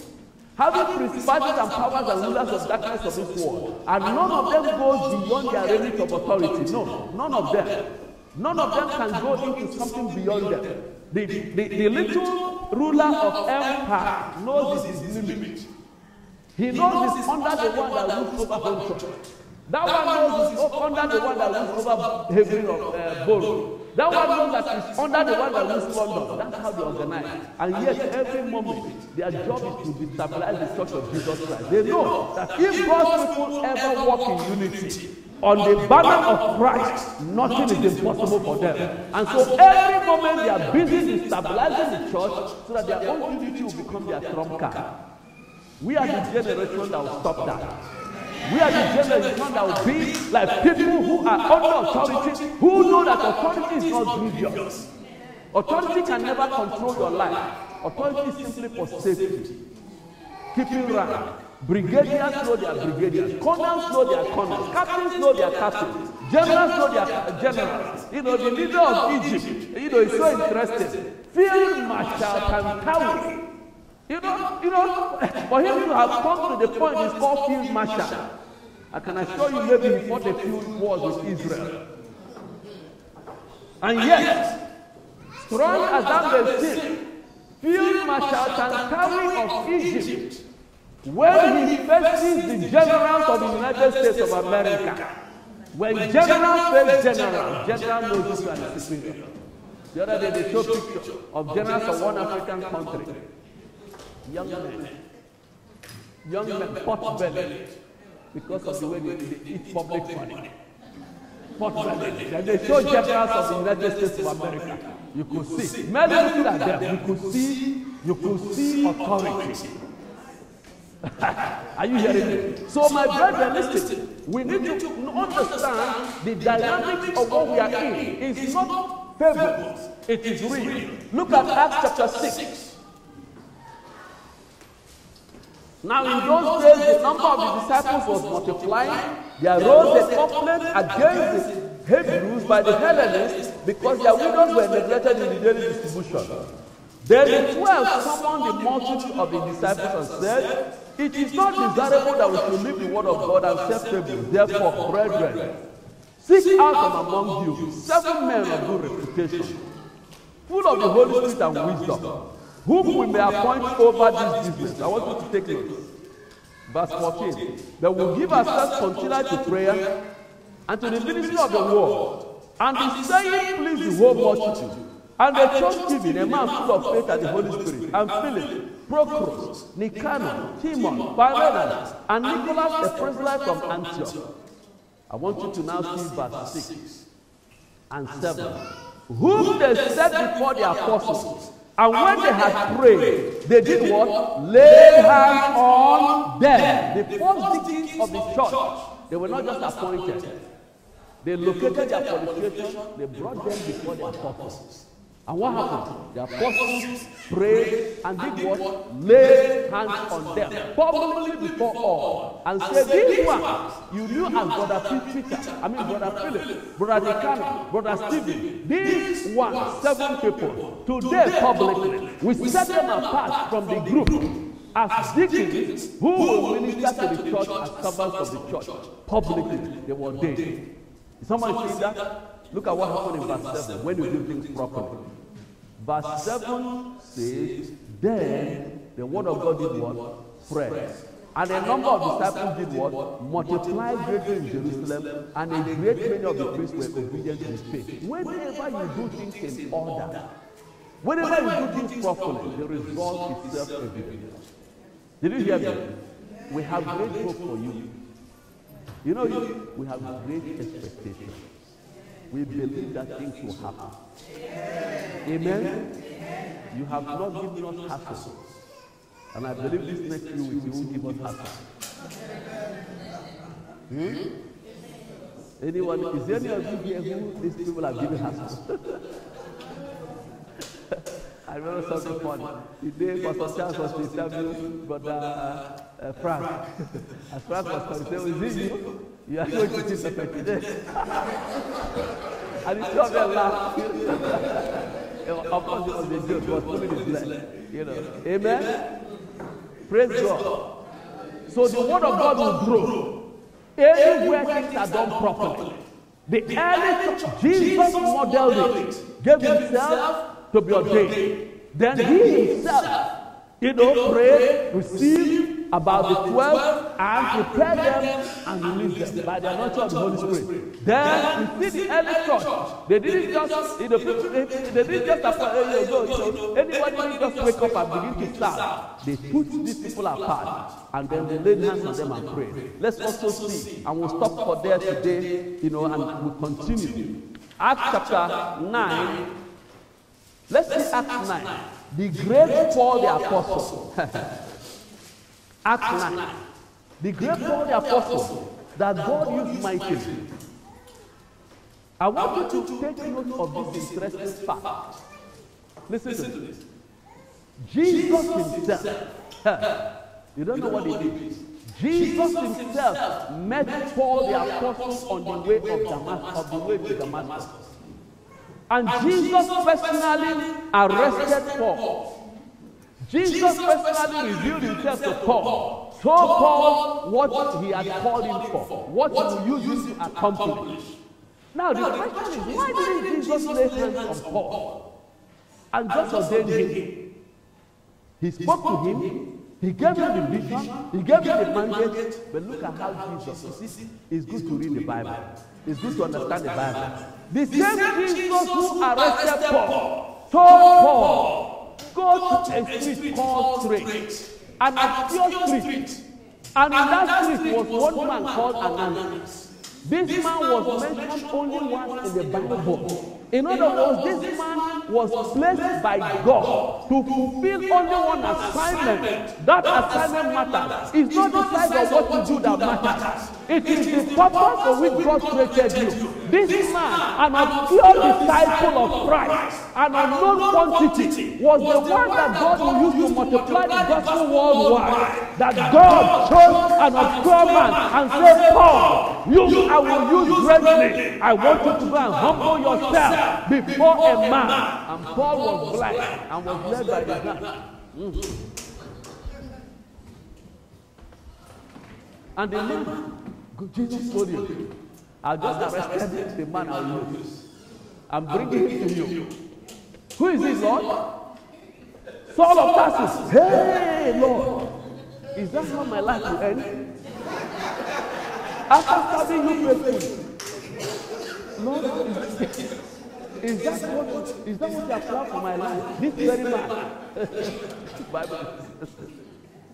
having principalities and powers and rulers of darkness of this world, and none of them goes beyond their remit of authority. No, none of them. None of them can go into something beyond them. The little ruler of empire knows his limit. He knows he's under the one that rules over home church. That one knows he's under the one that rules over Hebron of Borough. That one knows that is under the one that rules London. That's how they organize. And yet, every moment, their job is to destabilize the Church of Jesus Christ. They know that if God's people ever walk in unity on the banner of Christ, nothing is impossible for them. And so every moment they are busy destabilizing the church so that their own unity will become their trump card. We are the generation that will stop that. We are the generation that will be like people who are under authority, who know that authority is not grievous. Authority can never control your life. Authority is simply for safety. Keeping rank. Brigadiers know their brigadiers. Colonels know their colonels. Captains know their captains. Generals know their generals. You know, the leader of Egypt, you know, is so interesting. Field Marshal Tantawi. You know, for him to have come to the point, he's called Field Marshal. I can assure you, maybe he fought the field wars with Israel. And yet, strong as that may seem, Field Marshal Tantawi of Egypt, when he faces the generals of the United States of America, when generals face generals, general knows this man is superior. The other day they showed a picture of generals of one African country. Young men, pot-bellied, because of the way they eat public money. Pot-bellied. And they show generals of the United States of America. You could see. Many people at them. You could see authority. Are you hearing me? So my brethren, listen. We need to understand the dynamics of what we are in. It's not fable. It is real. Look at Acts chapter 6. Now in those days, the number of the disciples was multiplying. There arose a complaint against the Hebrews by the Hellenists because their widows were neglected in the daily distribution. Then the 12 summoned the multitude of the disciples and said, "It is not desirable that we should leave the word of God and set tables. Therefore, brethren, seek out from among you 7 men of good reputation, full of the Holy Spirit and wisdom, whom we may appoint over this business." I want you to take note. Verse 14. "That will give ourselves continually to prayer and to the ministry of the word, and the saying pleased the whole multitude. And they chose Stephen, a man full of faith and the Holy Spirit, and Philip, Prochorus, Nicanor, Timon, Parmenas, and Nicholas, a proselyte from Antioch." I want you to now see verse 6 and 7. "Whom they set before the apostles, and when they had prayed, they did what? Laid hands on them." The first deacons of the church, they were not just appointed. They located their qualification, they brought them before the apostles. And what happened? The apostles prayed and did what? Laid hands on them, publicly before all, and said, "These ones you knew as Brother Brother Philip, Brother Nicanor, Brother Stephen, these ones, 7 people, today publicly, we set them apart from the group as deacons who will minister to the church as servants of the church. Publicly, they were ordained." Is somebody seeing that? Look at what happened in verse 7 when you do things properly. Verse 7 says, "Then the word of God did what? Spread. And a number of disciples did what? Multiplied greatly in Jerusalem, and a great many of the priests were obedient to his faith." Whenever you do things in order, whenever you do things properly, the result is self-evident. Did you hear me? We have great hope for you. You know, we have great expectations. We believe that things will happen. Amen? You have not given us hassle. And I believe this next few weeks you will give us hassle. Anyone, is there any of you here who these people are giving hassle? I remember something funny. The day Pastor Charles was to interview Brother Frank. As Frank was coming, he said, "Is it you? You are going to see the today." And he saw them laugh. Of course, it was a joke, but pulling his leg. You know. Amen? Praise God. So the word of God will grow. Anywhere things are done properly. The early church, Jesus modeled it, gave himself to be ordained. Then he himself, prayed, received, about the 12 and prepare them and release them by the anointing of the Holy Spirit. Then you see the early church. They didn't just, they didn't just anybody didn't just wake up and begin to start. They put these people apart and then they laid hands on them and prayed. Let's also see, and we'll stop for there today, and we'll continue. Acts chapter 9. Let's see Acts 9. The great Paul the Apostle. Acts 9. The great Paul the Apostle that God used mightily. I want you to take note of this interesting fact. Listen to this. Jesus himself. You don't know what it is. Jesus himself met Paul the Apostle on the way to Damascus. And Jesus personally arrested Paul. Jesus personally revealed himself to Paul, told Paul what he had called him for, what he would use him to accomplish. Now the question is, why didn't Jesus lay hands on Paul and just ordain him? He spoke to him, he gave him the vision, he gave him the mandate, but look at how Jesus, you see, it's good to read the Bible. It's good to understand the Bible. The same Jesus who arrested Paul told Paul, go to a street called Straight, an obscure street. And in that street was one man called Ananias. This man was mentioned only once in the Bible. In other words, this man was placed by God to fulfill only one assignment. That assignment matters. It's not the size of what you do that matters. It is the purpose for which God created you. This man, an obscure disciple of Christ, an unknown quantity, was the one that God will use to multiply the gospel worldwide. That God chose an obscure man and said, Paul, I will use greatly. I want you to go and humble yourself before a man. And Paul was blind and was led by the hand. And the man, Jesus told him, I just arrested the man I will use. I'm bringing him to you. Who is this, Lord? Saul of Tarsus. Hey, Lord. Is that how my life will end? After serving you faithfully. Lord, is that what you have planned for my life? This very man. Bible.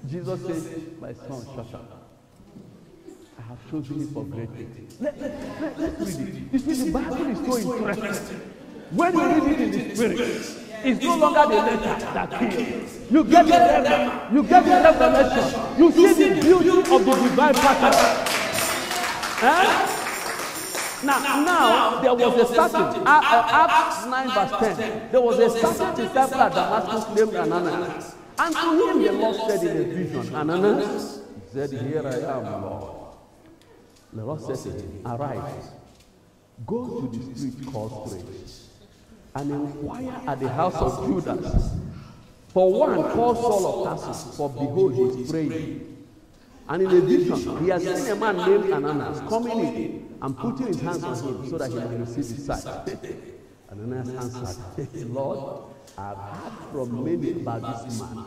Jesus says, my son, shut up. I have chosen you for great things. Let's read it. You see, the Bible is so interesting. When you read it in the Spirit, it's no longer the letter that kills. You get the revelation. You get the revelation. You see the beauty of the divine pattern. Now, there was a certain, Acts 9 verse 10, there was a certain disciple at Damascus named Ananias. And to him the Lord said in a vision, Ananias, he said, here I am, Lord. The Lord said to him, arise, go to the street called Straight, and inquire at the house of Judas for one called Saul of Tarsus, for behold, he is praying. And in addition, he has seen a man named Ananias coming in and putting his hands on him so that he may receive his sight. Ananias answered, Lord, I have heard from many about this man,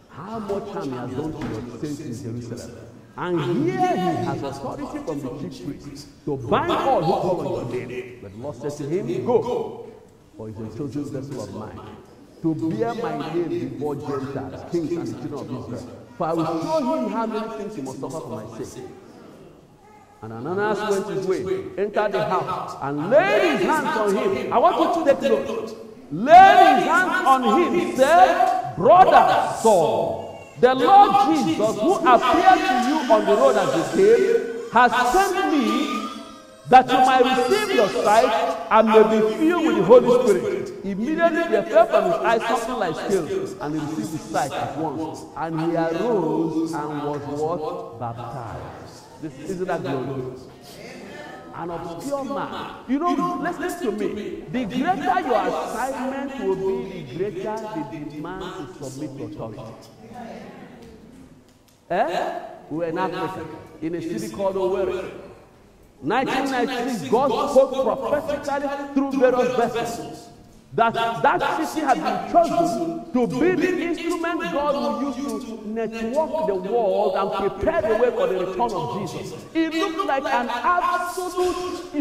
how much harm he has done to your saints in Jerusalem. And here he has authority from the chief priest to bind all who call on your name. But the Lord said to him, go, for he is a chosen vessel of mine, to bear my name before Gentiles, kings, and the children of Israel. For I will show him how many things he must suffer for my sake. And Ananias went his way, entered the house, and laid his hands on him. I want you to take note. Laid his hands on him, said, Brother Saul, the Lord Jesus, who appeared to you on the road as you came, has sent me that you might receive your sight and may be filled with the Holy Spirit. Immediately there fell from his eyes something like scales, and he received his sight at once. And he arose and was what? Baptized. Isn't that glorious? An obscure man. You know, listen to me. The greater your assignment will be, the greater the demand to submit to authority. We were in Africa, in a city called Owerri. 1996, God spoke prophetically through various vessels. That city had been chosen to be the instrument God will use to network the world and prepare the way for the return of Jesus. It looked like an absolute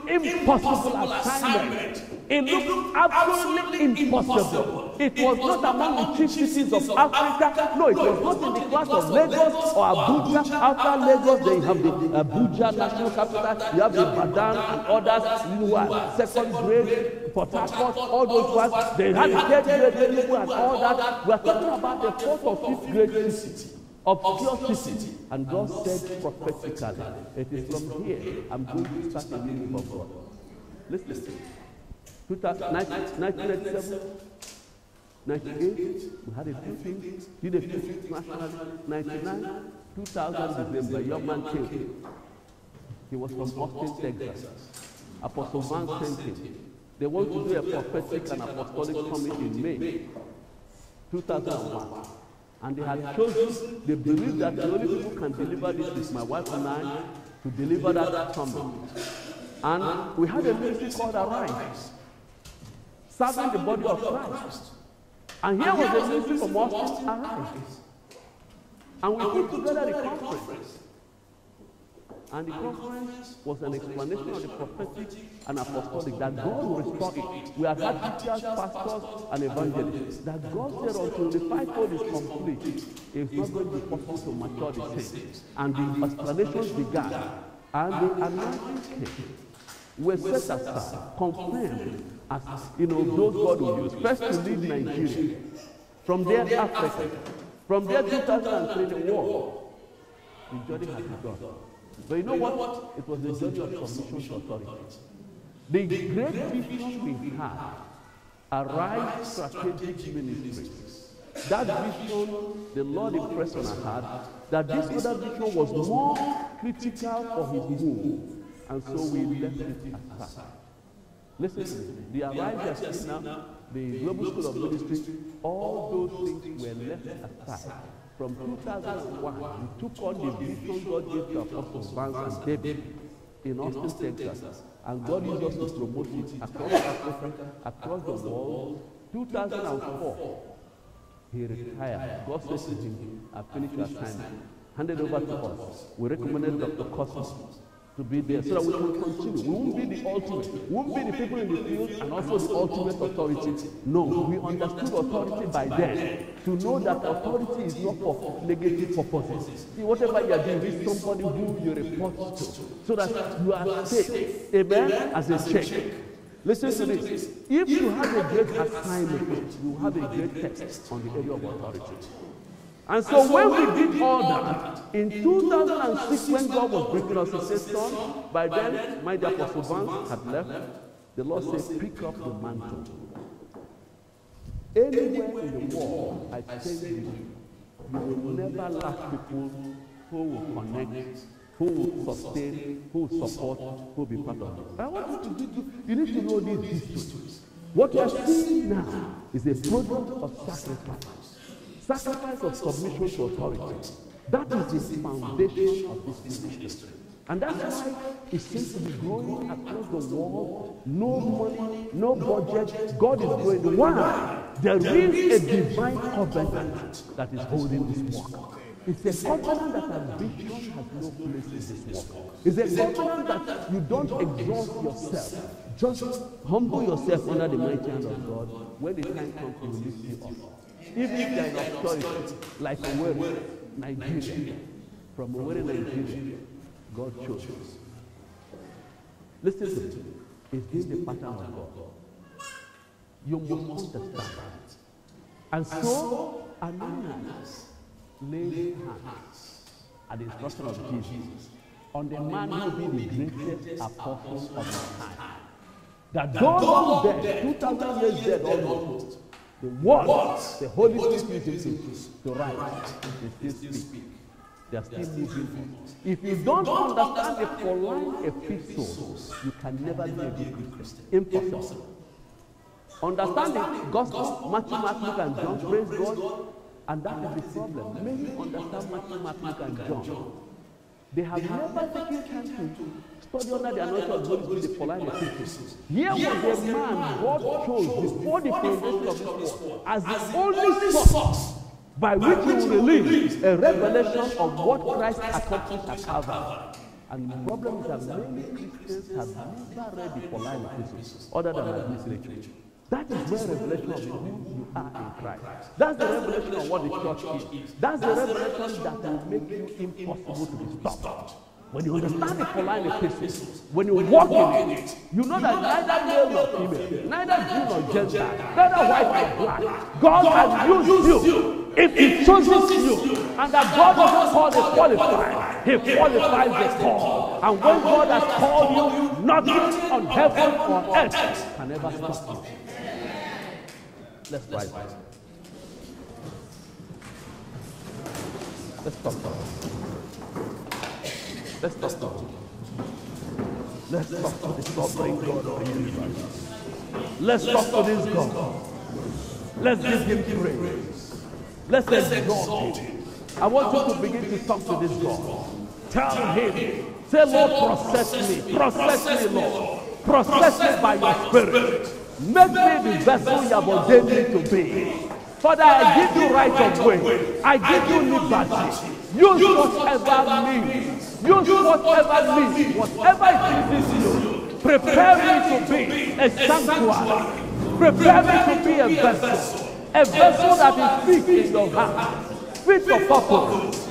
impossible assignment. It looked absolutely impossible. It was not among the chief cities of Africa. No, it was not in the class of Lagos or Abuja. After Lagos, they have the Abuja National Capital. You have the Badan and others who are second grade, Port Harcourt, all those ones. They had the third grade people and all that. We are talking about the fourth or fifth grade city, obscure city. And God said prophetically, it is from here I'm going to start a new move of God. Listen. 1997, 98, we had a few things, did a few things nationally. 99, 2000 December, a young man came. He was from Austin, Texas. Apostle Van sent him. They want to do a prophetic and apostolic summit in May 2001. And they had chosen, they believed that the only people who can deliver this is my wife and I to deliver that summit. And we had a ministry called Arise, serving the body of Christ. And here was a ministry from Austin, Arise. And we put together the conference. And the conference was an explanation of the prophetic and apostolic, that God will restore it. We have had teachers, pastors, and evangelists. That God said until the fivefold is complete, it's not going to be possible to mature the saints. And the explanations began. And the anointing came. Were set aside, confirmed as those God will use. First to lead Nigeria, from there Africa, from there 2003 the war. The journey had begun. But you know what? It was the journey of submission to authority. The great vision we had, Arise Strategic Ministries. That vision, the Lord impressed on our heart, that this other vision was more critical for his move. And so we left it aside. Listen to me. The Arise just now, the Global School of Ministry, all those things were left aside. From 2001, we took on the vision God gave to Apostles Vance and David in Austin, Texas. And God used us to promote it across Africa, across the world. 2004, he retired. God said to him, I finished your assignment. Handed over to us. We recommended Dr. Cosmos to be there so that we can continue. We won't be the ultimate. We won't be the people in the field and also the ultimate authority. No, we understood authority by then to know that authority is not for negative purposes. See, whatever you are doing, reach somebody who you report to so that you are safe. Amen? As a check. Listen to this. If you have a great assignment, you have a great test on the area of authority. And so when we did all that, in 2006, when God was bringing us, he said, son, by then, my dear Apostle Vance had left. The Lord said, pick up the mantle. Anywhere in the world, I tell you, you will never lack people who will connect, who will sustain, who will support, who will be part of it. I want you to do, you need to know these histories. What you are seeing now is a product of sacrifice. Sacrifice of submission to authority. That is the foundation of this ministry. And that's why it seems to be growing across the world. No money, no budget. God is growing. Why? There is a divine covenant that is holding this work. It's a covenant that ambition has no place in this work. It's a covenant that you don't exhaust yourself. Just humble yourself under the mighty hand of God. When the time comes, He will lift you up. Even if there is authority, like Owerri, Nigeria, from Owerri, Nigeria, God chose. Listen to me. It's been the pattern of God. You must understand that. And so, Ananias laid hands at the instruction of Jesus on the man who will be the greatest apostle of his time. That though dead, 2,000 years dead almost, the words, the Holy Spirit is to write, they still speak. They are still moving on. If you don't understand the Pauline epistles, you can never be a good Christian. Impossible. Understand the Gospel, Matthew, Mark, Luke, and John, praise God, and that is the problem. Many understand Matthew, Mark, Luke, and John. They have never taken time to study under the anointing of the Holy Spirit, the Pauline epistles. Here was a man God chose before the foundation of this world as the only source by which he will release a revelation of what Christ accomplished at Calvary. And the problem is that many Christians have never read the Pauline epistles other than at this literature. That is where revelation of who you are in Christ. That's the revelation of what the church is. That's the revelation that will make you impossible to be stopped. When you understand the Pauline epistles, when you walk in it, you know that neither male nor female, neither Jew nor Gentile, neither white nor black, God has used you if He chooses you. And that God doesn't call the qualified, He qualifies the call. And when God has called you, nothing on heaven or on earth can ever stop you. Let's rise. Let's stop. Let's stop. Let's talk to the sovereign God of the universe. Let's talk to this God. Let's give Him praise. Let's exalt Him. I want you to begin to talk to this God. Tell Him, say, Lord, process me, Lord. Process me by your Spirit. Make me the vessel you have ordained me to be. Father, I give you right of way. I give you liberty. Use whatever means. Use whatever means. Whatever it pleases you. Prepare me to be a sanctuary. Prepare me to be a vessel. A vessel that is fit in your hand. Fit for purpose.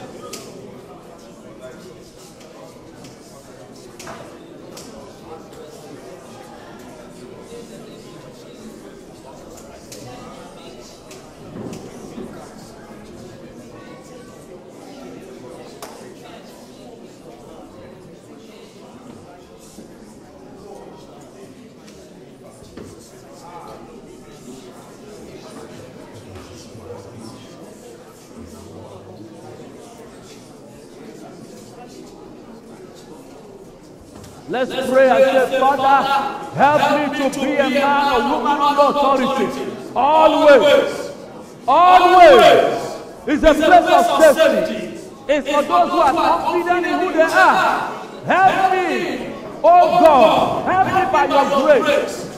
Let's pray and say, Father, help me to be a man or woman of authority. Always. Always. It's a place of safety. It's for those who are confident in who they are. Help me, oh God. Help me by your grace.